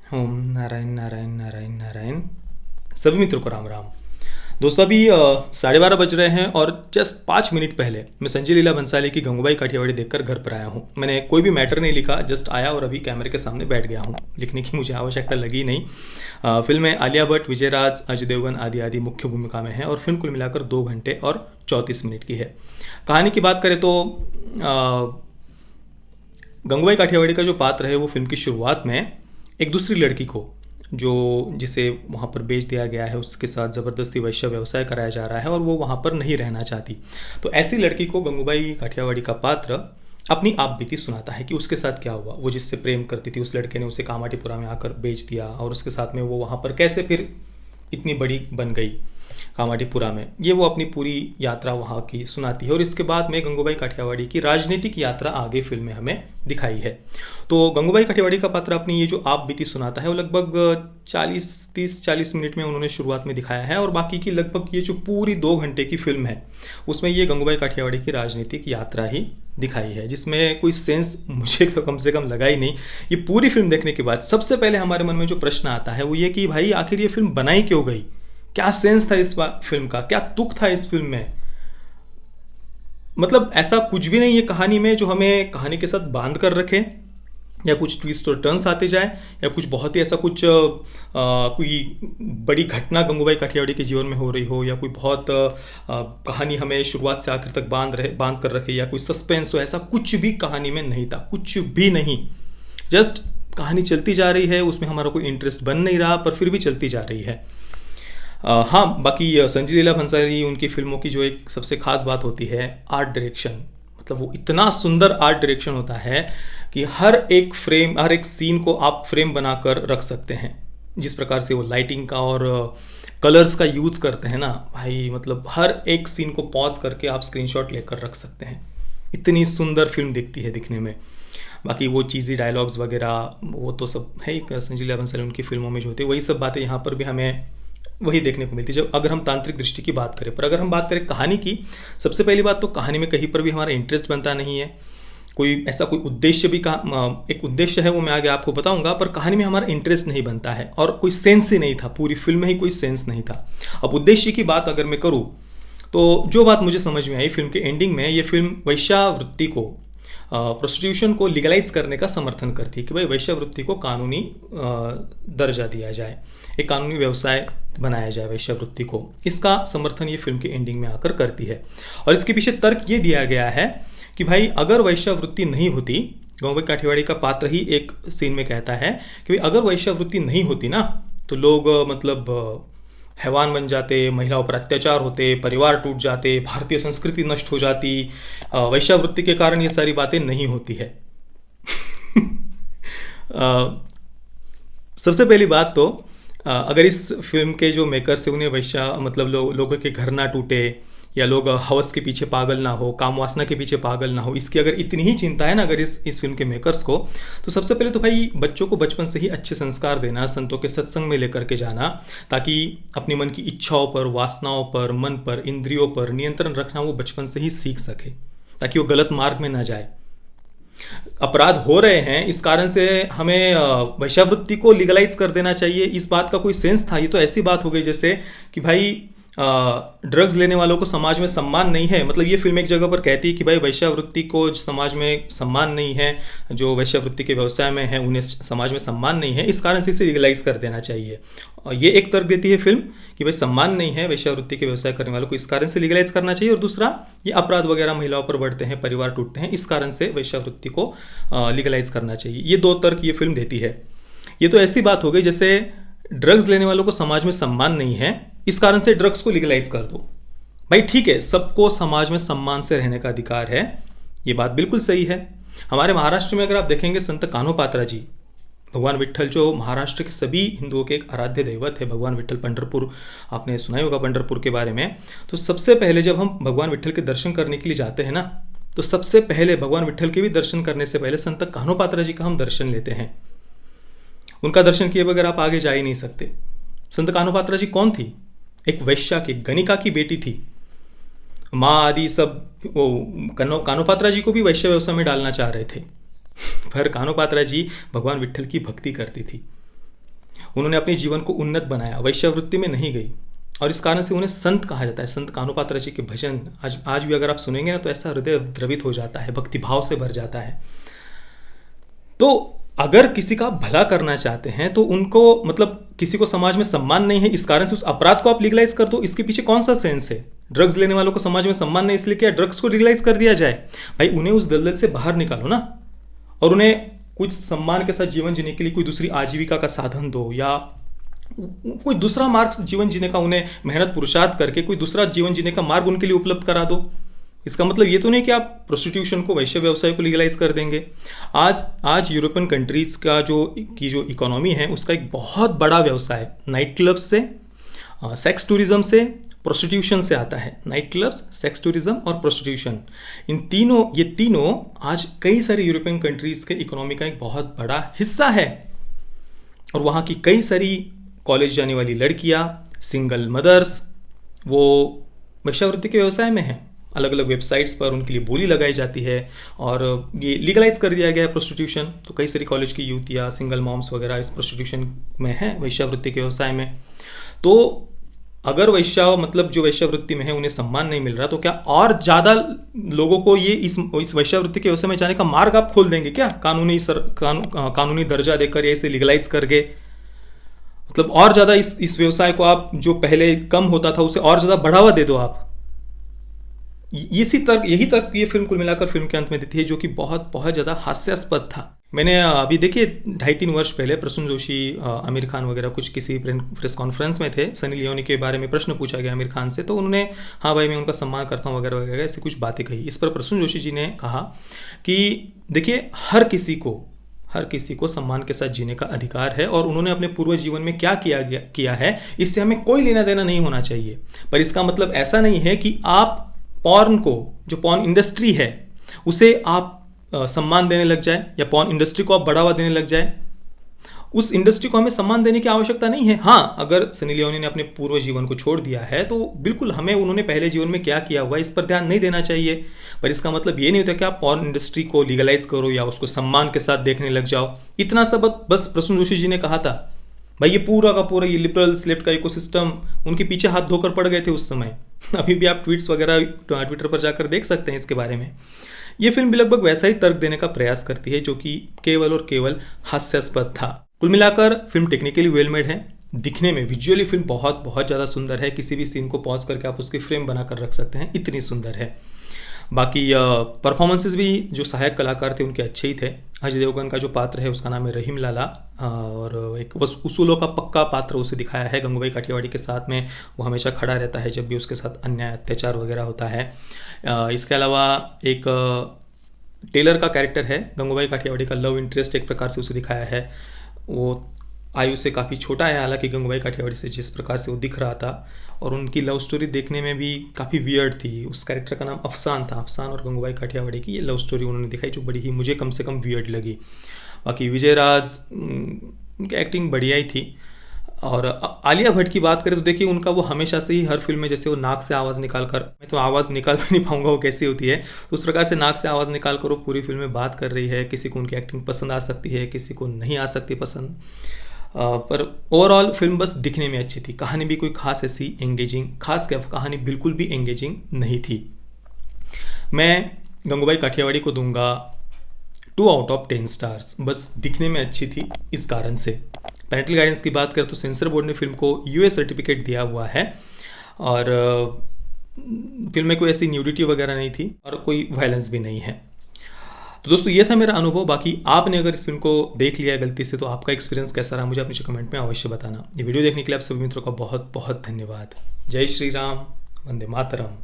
ओम नारायण नारायण नारायण नारायण। सभी मित्रों को राम राम। दोस्तों अभी 12:30 बज रहे हैं और जस्ट 5 मिनट पहले मैं संजय लीला भंसाली की गंगूबाई काठियावाड़ी देखकर घर पर आया हूँ। मैंने कोई भी मैटर नहीं लिखा, जस्ट आया और अभी कैमरे के सामने बैठ गया हूँ। लिखने की मुझे आवश्यकता लगी नहीं। फिल्म में आलिया भट्ट, विजय राज, अजय देवगन आदि आदि मुख्य भूमिका में हैं और फिल्म कुल मिलाकर 2 घंटे और 34 मिनट की है। कहानी की बात करें तो गंगूबाई काठियावाड़ी का जो पात्र है वो फिल्म की शुरुआत में एक दूसरी लड़की को, जो जिसे वहाँ पर बेच दिया गया है, उसके साथ ज़बरदस्ती वैश्य व्यवसाय कराया जा रहा है और वो वहाँ पर नहीं रहना चाहती। तो ऐसी लड़की को गंगूबाई काठियावाड़ी का पात्र अपनी आप बीती सुनाता है कि उसके साथ क्या हुआ। वो जिससे प्रेम करती थी, उस लड़के ने उसे कामाटीपुरा में आकर बेच दिया और उसके साथ में वो वहाँ पर कैसे फिर इतनी बड़ी बन गई कामाटीपुरा में। ये वो अपनी पूरी यात्रा वहाँ की सुनाती है और इसके बाद में गंगूबाई काठियावाड़ी की राजनीतिक यात्रा आगे फिल्म में हमें दिखाई है। तो गंगूबाई काठियावाड़ी का पात्र अपनी ये जो आप बीती सुनाता है वो लगभग 40 मिनट में उन्होंने शुरुआत में दिखाया है और बाकी की लगभग ये जो पूरी 2 घंटे की फिल्म है उसमें ये गंगूबाई काठियावाड़ी की राजनीतिक यात्रा ही दिखाई है, जिसमें कोई सेंस मुझे तो कम से कम लगा ही नहीं। ये पूरी फिल्म देखने के बाद सबसे पहले हमारे मन में जो प्रश्न आता है वो ये कि भाई आखिर ये फिल्म बनाई क्यों गई, क्या सेंस था इस फिल्म का, क्या तुक था इस फिल्म में। मतलब ऐसा कुछ भी नहीं है कहानी में जो हमें कहानी के साथ बांध कर रखे, या कुछ ट्विस्ट और टर्न्स आते जाए, या कुछ बहुत ही ऐसा कुछ कोई बड़ी घटना गंगूबाई काठियावाड़ी के जीवन में हो रही हो, या कोई बहुत कहानी हमें शुरुआत से आखिर तक बांध कर रखे, या कोई सस्पेंस हो। ऐसा कुछ भी कहानी में नहीं था, कुछ भी नहीं। जस्ट कहानी चलती जा रही है, उसमें हमारा कोई इंटरेस्ट बन नहीं रहा पर फिर भी चलती जा रही है। हाँ, बाकी संजय लीला भंसाली उनकी फिल्मों की जो एक सबसे खास बात होती है आर्ट डायरेक्शन। मतलब वो इतना सुंदर आर्ट डायरेक्शन होता है कि हर एक फ्रेम, हर एक सीन को आप फ्रेम बनाकर रख सकते हैं। जिस प्रकार से वो लाइटिंग का और कलर्स का यूज़ करते हैं ना भाई, मतलब हर एक सीन को पॉज करके आप स्क्रीनशॉट लेकर रख सकते हैं। इतनी सुंदर फिल्म दिखती है दिखने में। बाकी वो चीज़ी डायलॉग्स वगैरह वो तो सब है ही संजय लीला भंसाली उनकी फिल्मों में जो होती है, वही सब बातें यहाँ पर भी हमें वही देखने को मिलती है। जब अगर हम तांत्रिक दृष्टि की बात करें, पर अगर हम बात करें कहानी की, सबसे पहली बात तो कहानी में कहीं पर भी हमारा इंटरेस्ट बनता नहीं है। कोई ऐसा कोई उद्देश्य भी एक उद्देश्य है वो मैं आगे आपको बताऊंगा, पर कहानी में हमारा इंटरेस्ट नहीं बनता है और कोई सेंस ही नहीं था, पूरी फिल्म में ही कोई सेंस नहीं था। अब उद्देश्य की बात अगर मैं करूँ तो जो बात मुझे समझ में आई फिल्म के एंडिंग में, ये फिल्म वैश्यावृत्ति को, प्रोस्टिट्यूशन को लीगलाइज करने का समर्थन करती है कि भाई वैश्यावृत्ति को कानूनी दर्जा दिया जाए, एक कानूनी व्यवसाय बनाया जाए वैश्यावृत्ति को। इसका समर्थन ये फिल्म के एंडिंग में आकर करती है और इसके पीछे तर्क ये दिया गया है कि भाई अगर वैश्यावृत्ति नहीं होती, गंगूबाई काठियावाड़ी का पात्र ही एक सीन में कहता है कि भाई अगर वैश्यावृत्ति नहीं होती ना तो लोग मतलब हैवान बन जाते, महिलाओं पर अत्याचार होते, परिवार टूट जाते, भारतीय संस्कृति नष्ट हो जाती। वैश्यावृत्ति के कारण ये सारी बातें नहीं होती है। सबसे पहली बात तो अगर इस फिल्म के जो मेकर्स हैं उन्हें वैश्या मतलब लोगों के घर ना टूटे, या लोग हवस के पीछे पागल ना हो, काम वासना के पीछे पागल ना हो, इसकी अगर इतनी ही चिंता है ना अगर इस फिल्म के मेकर्स को, तो सबसे पहले तो भाई बच्चों को बचपन से ही अच्छे संस्कार देना, संतों के सत्संग में लेकर के जाना, ताकि अपनी मन की इच्छाओं पर, वासनाओं पर, मन पर, इंद्रियों पर नियंत्रण रखना वो बचपन से ही सीख सके, ताकि वो गलत मार्ग में ना जाए। अपराध हो रहे हैं, इस कारण से हमें वैश्यावृत्ति को लीगलाइज कर देना चाहिए, इस बात का कोई सेंस था। ये तो ऐसी बात हो गई जैसे कि भाई ड्रग्स लेने वालों को समाज में सम्मान नहीं है। मतलब ये फिल्म एक जगह पर कहती है कि भाई वैश्यावृत्ति को समाज में सम्मान नहीं है, जो वैश्यावृत्ति के व्यवसाय में है उन्हें समाज में सम्मान नहीं है, इस कारण से इसे लीगलाइज कर देना चाहिए। और ये एक तर्क देती है फिल्म कि भाई सम्मान नहीं है वैश्यावृत्ति के व्यवसाय करने वालों को, इस कारण से लीगलाइज करना चाहिए। और दूसरा, ये अपराध वगैरह महिलाओं पर बढ़ते हैं, परिवार टूटते हैं, इस कारण से वैश्यावृत्ति को लीगलाइज करना चाहिए। ये दो तर्क ये फिल्म देती है। ये तो ऐसी बात हो गई जैसे ड्रग्स लेने वालों को समाज में सम्मान नहीं है, इस कारण से ड्रग्स को लीगलाइज कर दो। भाई ठीक है, सबको समाज में सम्मान से रहने का अधिकार है, ये बात बिल्कुल सही है। हमारे महाराष्ट्र में अगर आप देखेंगे संत कान्होपात्रा जी, भगवान विट्ठल जो महाराष्ट्र के सभी हिंदुओं के एक आराध्य दैवत है, भगवान विट्ठल, पंढरपुर आपने सुना ही होगा पंढरपुर के बारे में। तो सबसे पहले जब हम भगवान विट्ठल के दर्शन करने के लिए जाते हैं ना, तो सबसे पहले भगवान विट्ठल के भी दर्शन करने से पहले संत कान्होपात्रा जी का हम दर्शन लेते हैं। उनका दर्शन किए बगैर आप आगे जा ही नहीं सकते। संत कान्होपात्रा जी कौन थी? एक वैश्या की, गणिका की बेटी थी। माँ आदि सब वो कान्होपात्रा जी को भी वैश्य व्यवसाय में डालना चाह रहे थे, पर कान्होपात्रा जी भगवान विट्ठल की भक्ति करती थी। उन्होंने अपने जीवन को उन्नत बनाया, वैश्यावृत्ति में नहीं गई, और इस कारण से उन्हें संत कहा जाता है। संत कानोपात्रा जी के भजन आज भी अगर आप सुनेंगे ना तो ऐसा हृदय द्रवित हो जाता है, भक्ति भाव से भर जाता है। तो अगर किसी का भला करना चाहते हैं तो उनको मतलब किसी को समाज में सम्मान नहीं है इस कारण से उस अपराध को आप लीगलाइज कर दो, इसके पीछे कौन सा सेंस है? ड्रग्स लेने वालों को समाज में सम्मान नहीं इसलिए क्या ड्रग्स को लीगलाइज कर दिया जाए? भाई उन्हें उस दलदल से बाहर निकालो ना, और उन्हें कुछ सम्मान के साथ जीवन जीने के लिए कोई दूसरी आजीविका का साधन दो, या कोई दूसरा मार्ग जीवन जीने का, उन्हें मेहनत पुरुषार्थ करके कोई दूसरा जीवन जीने का मार्ग उनके लिए उपलब्ध करा दो। इसका मतलब ये तो नहीं कि आप प्रोस्टिट्यूशन को, वैश्य व्यवसाय को लीगलाइज कर देंगे। आज यूरोपियन कंट्रीज का जो इकोनॉमी है उसका एक बहुत बड़ा व्यवसाय नाइट क्लब्स से, सेक्स टूरिज्म से, प्रोस्टिट्यूशन से आता है। नाइट क्लब्स, सेक्स टूरिज्म और प्रोस्टिट्यूशन, ये तीनों आज कई सारी यूरोपियन कंट्रीज के इकोनॉमी का एक बहुत बड़ा हिस्सा है। और वहाँ की कई सारी कॉलेज जाने वाली लड़कियाँ, सिंगल मदर्स, वो वैश्यावृत्ति के व्यवसाय में हैं। अलग अलग वेबसाइट्स पर उनके लिए बोली लगाई जाती है और ये लीगलाइज कर दिया गया है प्रोस्टिट्यूशन। तो कई सारी कॉलेज की युवतियाँ, सिंगल मॉम्स वगैरह इस प्रोस्टिट्यूशन में हैं, वैश्यावृत्ति के व्यवसाय में। तो अगर जो वैश्यावृत्ति में है उन्हें सम्मान नहीं मिल रहा, तो क्या और ज़्यादा लोगों को ये इस वैश्यावृत्ति के व्यवसाय में जाने का मार्ग आप खोल देंगे क्या? कानूनी दर्जा देकर या इसे लीगलाइज करके, मतलब और ज़्यादा इस व्यवसाय को आप, जो पहले कम होता था उसे और ज़्यादा बढ़ावा दे दो आप। यही तर्क ये फिल्म कुल मिलाकर फिल्म के अंत में देती है, जो कि बहुत बहुत ज़्यादा हास्यास्पद था। मैंने अभी देखिए 2.5-3 वर्ष पहले प्रसून जोशी, आमिर खान वगैरह कुछ किसी प्रेस कॉन्फ्रेंस में थे, सनी लियोनी के बारे में प्रश्न पूछा गया आमिर खान से, तो उन्होंने हाँ भाई मैं उनका सम्मान करता हूँ वगैरह वगैरह ऐसी कुछ बातें कही। इस पर प्रसून जोशी जी ने कहा कि देखिए हर किसी को सम्मान के साथ जीने का अधिकार है, और उन्होंने अपने पूर्व जीवन में क्या किया है इससे हमें कोई लेना देना नहीं होना चाहिए। पर इसका मतलब ऐसा नहीं है कि आप पॉर्न को, जो पॉर्न इंडस्ट्री है उसे आप सम्मान देने लग जाए, या पॉर्न इंडस्ट्री को आप बढ़ावा देने लग जाए। उस इंडस्ट्री को हमें सम्मान देने की आवश्यकता नहीं है। हाँ, अगर सनी लियोनी ने अपने पूर्व जीवन को छोड़ दिया है तो बिल्कुल हमें उन्होंने पहले जीवन में क्या किया हुआ इस पर ध्यान नहीं देना चाहिए। पर इसका मतलब ये नहीं होता कि आप पॉर्न इंडस्ट्री को लीगलाइज करो या उसको सम्मान के साथ देखने लग जाओ। इतना सब बस प्रसून जोशी जी ने कहा था। भाई ये पूरा का पूरा ये लिबरल लेफ्ट का इकोसिस्टम उनके पीछे हाथ धोकर पड़ गए थे उस समय। अभी भी आप ट्वीट्स वगैरह ट्विटर पर जाकर देख सकते हैं इसके बारे में। ये फिल्म भी लगभग वैसा ही तर्क देने का प्रयास करती है, जो कि केवल और केवल हास्यास्पद था। कुल मिलाकर फिल्म टेक्निकली वेल मेड है, दिखने में विजुअली फिल्म बहुत बहुत ज़्यादा सुंदर है। किसी भी सीन को पॉज करके आप उसकी फ्रेम बनाकर रख सकते हैं, इतनी सुंदर है। बाकी परफॉर्मेंसेस भी जो सहायक कलाकार थे उनके अच्छे ही थे। अजय देवगन का जो पात्र है उसका नाम है रहीम लाला, और एक बस उसूलों का पक्का पात्र उसे दिखाया है। गंगूबाई काठियावाड़ी के साथ में वो हमेशा खड़ा रहता है जब भी उसके साथ अन्याय अत्याचार वगैरह होता है। इसके अलावा एक टेलर का कैरेक्टर है गंगूबाई काठियावाड़ी का, लव इंटरेस्ट एक प्रकार से उसे दिखाया है। वो आयु से काफ़ी छोटा है हालांकि गंगूबाई काठियावाड़ी से, जिस प्रकार से वो दिख रहा था, और उनकी लव स्टोरी देखने में भी काफ़ी वियर्ड थी। उस कैरेक्टर का नाम अफसान था। अफसान और गंगूबाई काठियावाड़ी की ये लव स्टोरी उन्होंने दिखाई, जो बड़ी ही मुझे कम से कम वियर्ड लगी। बाकी विजय राज उनकी एक्टिंग बढ़िया ही थी। और आलिया भट्ट की बात करें तो देखिए उनका वो हमेशा से ही हर फिल्म में, जैसे वो नाक से आवाज़ निकाल कर, मैं तो आवाज़ निकाल भी नहीं पाऊंगा वो कैसी होती है, उस प्रकार से नाक से आवाज़ निकाल कर वो पूरी फिल्म में बात कर रही है। किसी को उनकी एक्टिंग पसंद आ सकती है, किसी को नहीं आ सकती पसंद, पर ओवरऑल फिल्म बस दिखने में अच्छी थी। कहानी भी कोई खास ऐसी एंगेजिंग, खास क्या कहानी बिल्कुल भी एंगेजिंग नहीं थी। मैं गंगूबाई काठियावाड़ी को दूंगा 2 आउट ऑफ 10 स्टार्स। बस दिखने में अच्छी थी इस कारण से। पेरेंटल गाइडेंस की बात करें तो सेंसर बोर्ड ने फिल्म को यूएस सर्टिफिकेट दिया हुआ है, और फिल्म में कोई ऐसी न्यूडिटी वगैरह नहीं थी और कोई वायलेंस भी नहीं है। तो दोस्तों ये था मेरा अनुभव। बाकी आपने अगर इस फिल्म को देख लिया है गलती से, तो आपका एक्सपीरियंस कैसा रहा मुझे अपने कमेंट में अवश्य बताना। ये वीडियो देखने के लिए आप सभी मित्रों का बहुत बहुत धन्यवाद। जय श्री राम, वंदे मातरम।